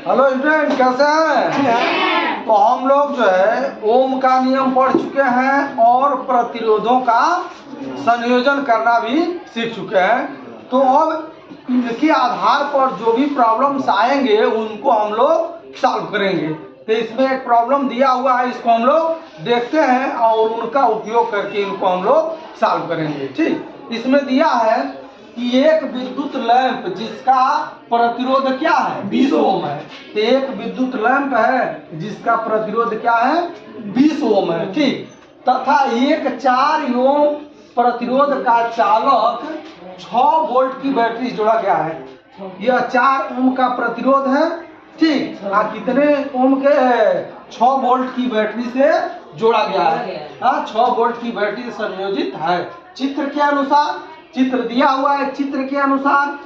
Hello student, कैसे हैं? तो हम लोग जो है ओम का नियम पढ़ चुके हैं और प्रतिरोधों का संयोजन करना भी सीख चुके हैं। तो अब इनके आधार पर जो भी प्रॉब्लम्स आएंगे उनको हम लोग सॉल्व करेंगे। तो इसमें एक प्रॉब्लम दिया हुआ है, इसको हम लोग देखते हैं और उनका उपयोग करके इनको हम लोग सॉल्व करेंगे। ठीक, इसमें दिया है कि एक विद्युत लैंप जिसका प्रतिरोध क्या है 20 ओम है। तो एक विद्युत लैंप है जिसका प्रतिरोध क्या है 20 ओम है। ठीक, तथा एक 4 ओम प्रतिरोध का चालक 6 वोल्ट की बैटरी जोड़ा गया है। यह 4 ओम का प्रतिरोध है। ठीक, कितने ओम के 6 वोल्ट की बैटरी से जोड़ा गया है। 6 वोल्ट की बैटरी से संयोजित है। चित्र के अनुसार, चित्र दिया हुआ है, चित्र के अनुसार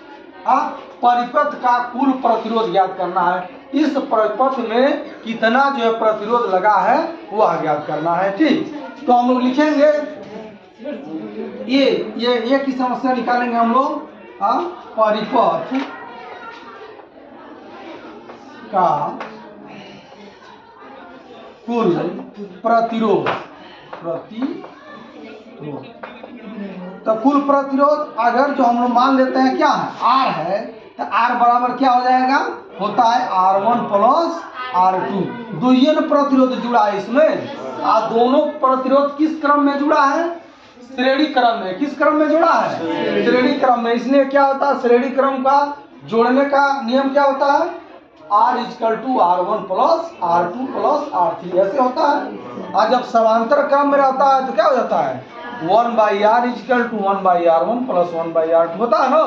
परिपथ का कुल प्रतिरोध ज्ञात करना है। इस परिपथ में कितना जो है प्रतिरोध लगा है वह ज्ञात करना है। ठीक, तो हम लोग लिखेंगे ये की समस्या निकालेंगे हम लोग। परिपथ का कुल प्रतिरोध तो कुल प्रतिरोध अगर जो हम लोग मान लेते हैं क्या है R है, तो R बराबर क्या हो जाएगा, होता है R1 प्लस R2। द्वियन प्रतिरोध जुड़ा है इसमें। दोनों प्रतिरोध किस क्रम में जुड़ा है, श्रेणी क्रम में। किस क्रम में जुड़ा है, श्रेणी क्रम में। इसलिए क्या होता है, श्रेणी क्रम का जोड़ने का नियम क्या होता है, R = R1 plus R2 plus R3 ऐसे होता है। और जब समांतर क्रम में रहता है तो क्या हो जाता है 1/R = 1/R1 प्लस 1/R2 होता है ना।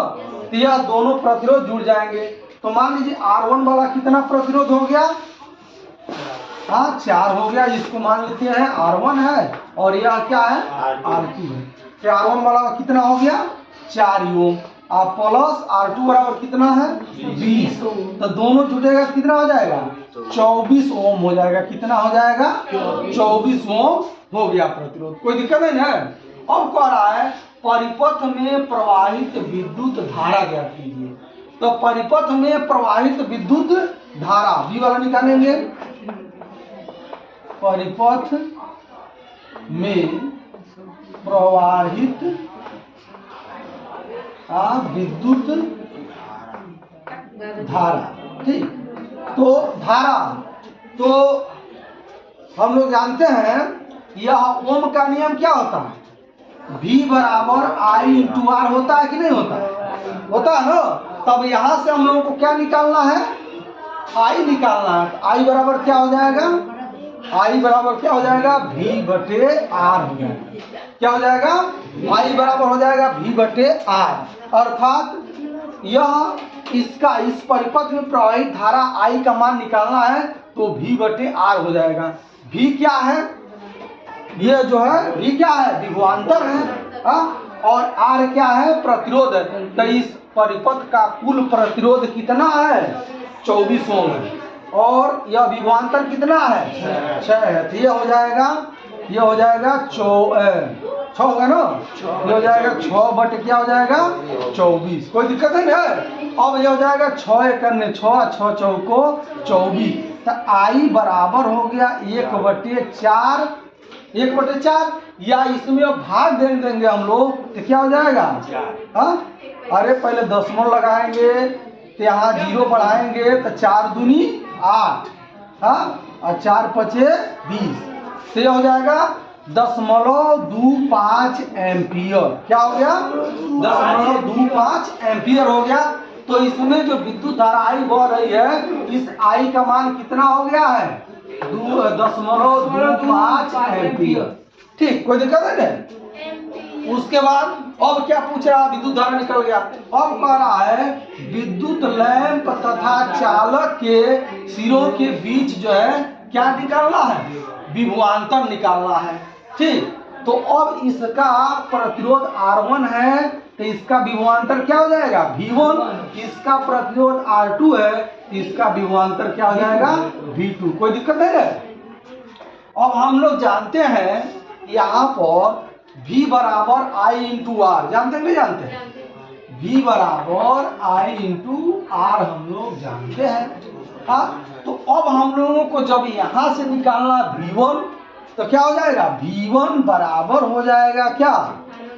तो यह दोनों प्रतिरोध जुड़ जाएंगे। तो मान लीजिए R1 वाला कितना प्रतिरोध हो गया, 4 हो गया। इसको मान लेते हैं R1 है और यह क्या है R2 है। तो R1 वाला कितना हो गया 4 ओम प्लस R2 बराबर कितना है 20। तो दोनों जुटेगा कितना हो जाएगा 24 ओम हो जाएगा। कितना हो जाएगा 24 ओम हो गया प्रतिरोध। कोई दिक्कत नहीं है। अब कह रहा है परिपथ में प्रवाहित विद्युत धारा ज्ञात कीजिए। तो परिपथ में प्रवाहित विद्युत धारा V वाला निकालेंगे। परिपथ में प्रवाहित विद्युत धारा। ठीक, तो धारा तो हम लोग जानते हैं यह ओम का नियम क्या होता है, V बराबर I × R होता है कि नहीं होता है, होता है ना। तब यहां से हम लोगों को क्या निकालना है, I निकालना है। तो I बराबर क्या हो जाएगा, I बराबर क्या हो जाएगा V/R हो जाएगा। क्या हो जाएगा, I बराबर हो जाएगा V/R। अर्थात यह इसका इस परिपथ में प्रवाहित धारा I का मान निकालना है तो V/R हो जाएगा। V क्या है, ये जो है V क्या है विभवांतर है। और R क्या है प्रतिरोध है। तो इस परिपथ का कुल प्रतिरोध कितना है 24 ओम है और यह विभवांतर कितना है 6 है। तो ये हो जाएगा 6 होगा ना, ये हो जाएगा 6 बटे क्या हो जाएगा 24। कोई दिक्कत नहीं है। अब ये हो जाएगा 6 × 6 6 चौको 24। तो I बराबर हो गया 1/4 या इसमें भाग देंगे हम लोग तो क्या हो जाएगा अरे पहले दशमलव लगाएंगे तो यहाँ 0 बढ़ाएंगे तो 4 दूनी 8 और 4 × 5 = 20। तो ये हो जाएगा 0.25 एम्पियर। क्या हो गया 0.25 एम्पियर हो गया। तो इसमें जो विद्युत धारा I बह रही है इस I का मान कितना हो गया है 0.25 एम्पियर। ठीक, कोई दिक्कत है। उसके बाद अब क्या पूछ रहा है, विद्युत धारा निकल गया। अब कह रहा है विद्युत लैंप तथा चालक के सिरों के बीच जो है क्या निकालना है, विभवांतर निकालना है। ठीक, तो अब इसका प्रतिरोध R1 है तो इसका विभवांतर क्या हो जाएगा V1। इसका प्रतिरोध R2 है तो इसका विभवांतर क्या हो जाएगा V2। कोई दिक्कत नहीं है। अब हम लोग जानते हैं यहाँ पर V बराबर I × R, जानते हैं नहीं जानते, V बराबर I × R हम लोग जानते हैं। हाँ, तो अब हम लोगों को जब यहाँ से निकालना V1 तो क्या हो जाएगा, V1 बराबर हो जाएगा क्या,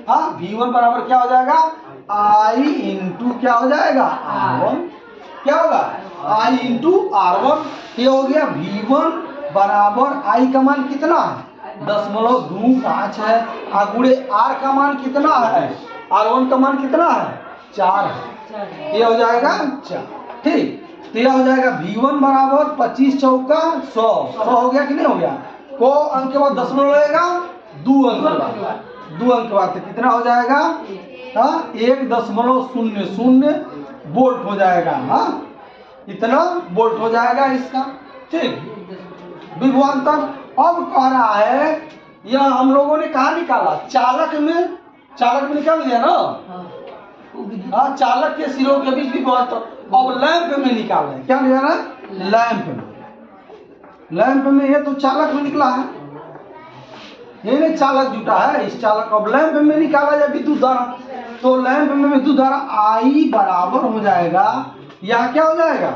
हाँ V1 बराबर क्या हो जाएगा, I इंटू क्या हो जाएगा R1, क्या होगा I इंटू R1। ये हो गया V1 बराबर I का मान कितना है 0.25 है, गुणे R का मान कितना है, R1 का मान कितना है 4 है, ये हो जाएगा 4। ठीक, तो यह हो जाएगा V1 बराबर 25 चौका 100 हो गया कि नहीं हो गया, को अंक के बाद दशमलव लगेगा, 2 अंक के बाद, 2 अंक के बाद तो कितना हो जाएगा, हाँ 1.00 वोल्ट हो जाएगा, हाँ इतना वोल्ट हो जाएगा इसका। ठीक, विभवांतर अब कह रहा है, यह हम लोगों ने कहा निकाला, चालक में निकाल दिया ना, हाँ चालक के सिरों के बीच विभवांतर। अब लैंप में निकाला है, क्या निकाला, लैंप में ये तो चालक में निकला है, ये नहीं चालक जुटा है इस चालक। अब लैंप में निकाला जाए विद्युत धारा, तो लैंप में विद्युत धारा I बराबर हो जाएगा, यहाँ क्या हो जाएगा,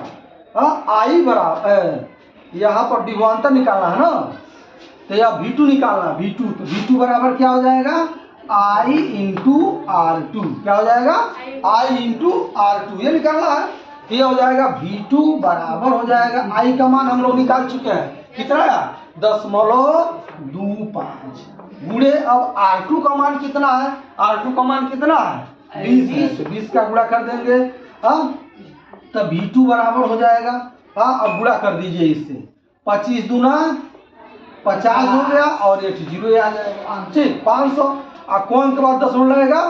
I बराबर, यहाँ पर विभवांतर निकालना है ना, तो यह V2 निकालना, V2 तो V2 बराबर क्या हो जाएगा, I इंटू R2, क्या हो जाएगा I इंटू R2, ये निकालना है। ये हो जाएगा V2 बराबर हो जाएगा, I का मान हम लोग निकाल चुके हैं, कितना है 0.25 गुणे, अब R2 का मान कितना है, R2 का मान कितना है 20 है, तो 20 का गुणा कर देंगे, हाँ तो V2 बराबर हो जाएगा, हाँ अब गुणा कर दीजिए इससे, 25 दूना 50 हो गया और एक 0 आ जाएगा, ठीक 500, और कौन अंक के बाद 10 वोल्ट लगेगा,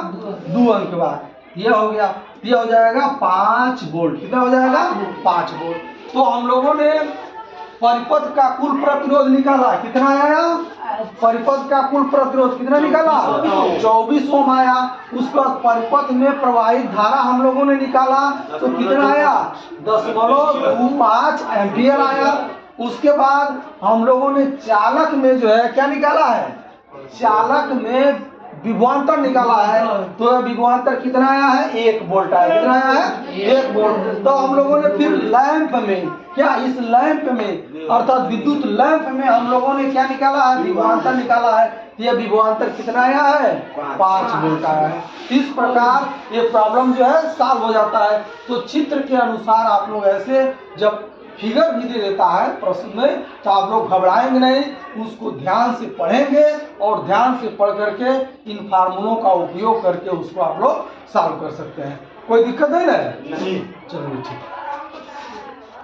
2 अंक के बाद, ये हो गया, ये हो जाएगा 5 वोल्ट, कितना हो जाएगा 5 वोल्ट। तो हम लोगों ने परिपथ का कुल प्रतिरोध निकाला, कितना आया, परिपथ का कुल प्रतिरोध कितना निकाला 24 ओम आया। उसके बाद परिपथ में प्रवाहित धारा हम लोगों ने निकाला, तो कितना आया 0.25 एम्पियर आया। उसके बाद हम लोगों ने चालक में जो है क्या निकाला है, चालक में विभवांतर निकाला है, तो विभवांतर कितना आया है 1 वोल्ट आया, कितना आया है 1 वोल्ट। तो हम लोगों ने फिर लैंप में, क्या इस लैंप में अर्थात विद्युत लैंप में हम लोगों ने क्या निकाला है, विभवांतर निकाला है, यह विभवांतर कितना आया है 5 वोल्ट आया है। इस प्रकार ये प्रॉब्लम जो है सॉल्व हो जाता है। तो चित्र के अनुसार आप लोग ऐसे जब फिगर भी दे देता है प्रश्न में, तो आप लोग घबराएंगे नहीं, उसको ध्यान से पढ़ेंगे और ध्यान से पढ़ करके इन फार्मूलों का उपयोग करके उसको आप लोग सॉल्व कर सकते हैं। कोई दिक्कत है ना, नहीं चलिए ठीक।